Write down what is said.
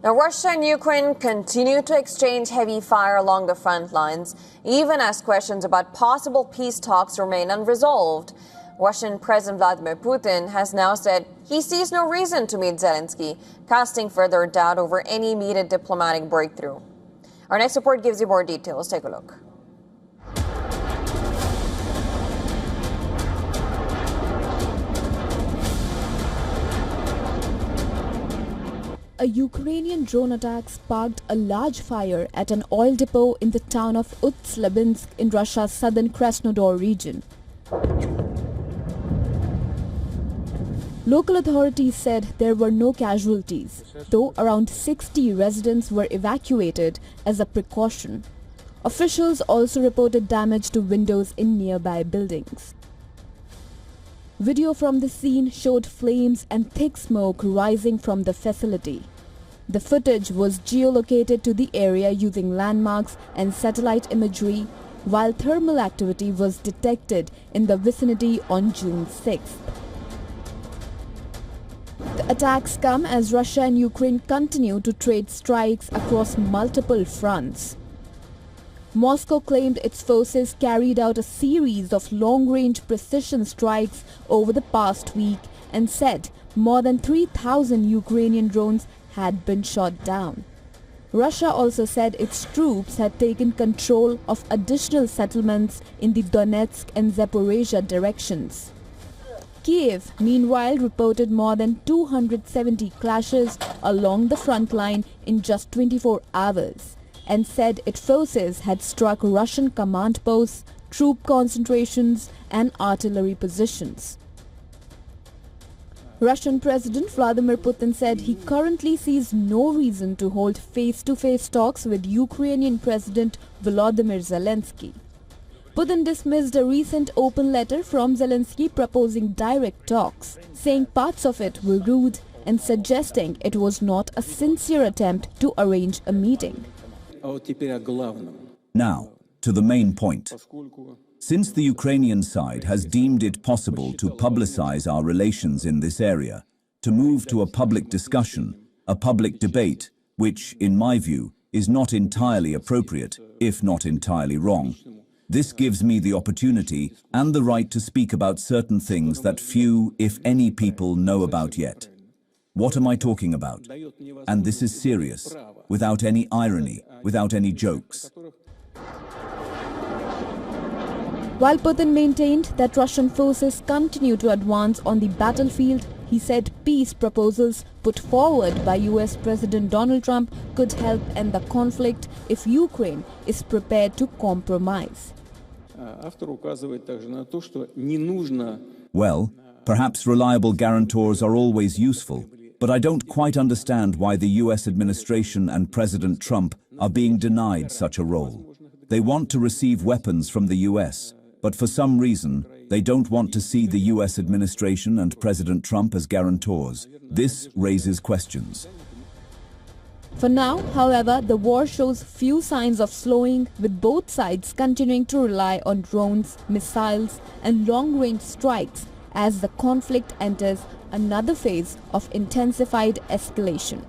Now, Russia and Ukraine continue to exchange heavy fire along the front lines, even as questions about possible peace talks remain unresolved. Russian President Vladimir Putin has now said he sees no reason to meet Zelensky, casting further doubt over any immediate diplomatic breakthrough. Our next report gives you more details. Take a look. A Ukrainian drone attack sparked a large fire at an oil depot in the town of Ust-Labinsk in Russia's southern Krasnodar region. Local authorities said there were no casualties, though around 60 residents were evacuated as a precaution. Officials also reported damage to windows in nearby buildings. Video from the scene showed flames and thick smoke rising from the facility. The footage was geolocated to the area using landmarks and satellite imagery, while thermal activity was detected in the vicinity on June 6th. The attacks come as Russia and Ukraine continue to trade strikes across multiple fronts. Moscow claimed its forces carried out a series of long-range precision strikes over the past week and said more than 3,000 Ukrainian drones had been shot down. Russia also said its troops had taken control of additional settlements in the Donetsk and Zaporizhia directions. Kiev, meanwhile, reported more than 270 clashes along the front line in just 24 hours. And said its forces had struck Russian command posts, troop concentrations and artillery positions. Russian President Vladimir Putin said he currently sees no reason to hold face-to-face talks with Ukrainian President Volodymyr Zelensky. Putin dismissed a recent open letter from Zelensky proposing direct talks, saying parts of it were rude and suggesting it was not a sincere attempt to arrange a meeting. Now, to the main point. Since the Ukrainian side has deemed it possible to publicize our relations in this area, to move to a public discussion, a public debate, which, in my view, is not entirely appropriate, if not entirely wrong, this gives me the opportunity and the right to speak about certain things that few, if any, people know about yet. What am I talking about? And this is serious, without any irony, without any jokes. While Putin maintained that Russian forces continue to advance on the battlefield, he said peace proposals put forward by US President Donald Trump could help end the conflict if Ukraine is prepared to compromise. Well, perhaps reliable guarantors are always useful, but I don't quite understand why the US administration and President Trump are being denied such a role. They want to receive weapons from the US, but for some reason, they don't want to see the US administration and President Trump as guarantors. This raises questions. For now, however, the war shows few signs of slowing, with both sides continuing to rely on drones, missiles, and long-range strikes as the conflict enters another phase of intensified escalation.